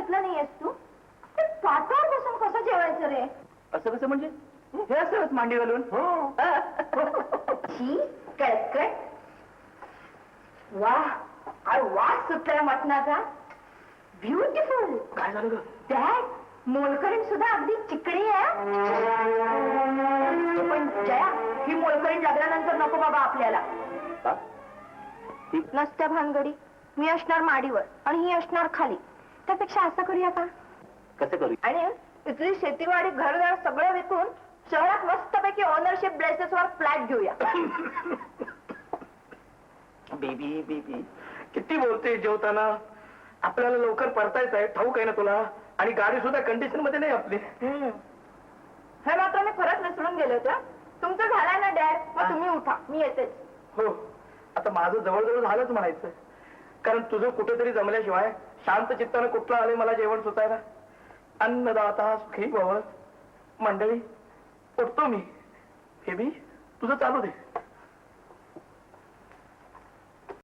घेतलं नाहीयेस तू? ते पाटावर बसून कसं जेवायचं रे? असं कसं म्हणजे? हे असंच मांडी घालून. शी कळकट. वा, काय वास सुटलाय मटणाचा. ब्युटिफुल. काय झालं ग? डॅड, मोलकरीण सुद्धा अगदी चिकणी आहे. पण जया, ही मोलकरीण लग्नानंतर नको बाबा आपल्याला. का? नसत्या भानगडी. मी असणार माडीवर आणि ही असणार खाली. त्यापेक्षा असं करूया का? कसं करू? आणि इथली शेतीवाडी घरदार सगळं विकून शहरात मस्तपैकी ओनरशिप बेसिस वर फ्लॅट घेऊया. बेबी बेबी किती बोलते जेवताना. आपल्याला लवकर परतायचं आहे, ठाऊक आहे ना तुला. आणि गाडी सुद्धा कंडिशन मध्ये नाही आपली. हे मात्र मी खरंच विसरून गेले होते. तुमचं झालंय ना डॅड, मग तुम्ही उठा, मी येतेच. हो, आता माझं जवळजवळ झालंच म्हणायचं. कारण तुझं कुठेतरी जमल्याशिवाय शांत चित्तानं कुठलं आले मला जेवण सुचायला. अन्नदाता सुखी भव. मंडळी उठतो मी. बेबी तुझं चालू दे.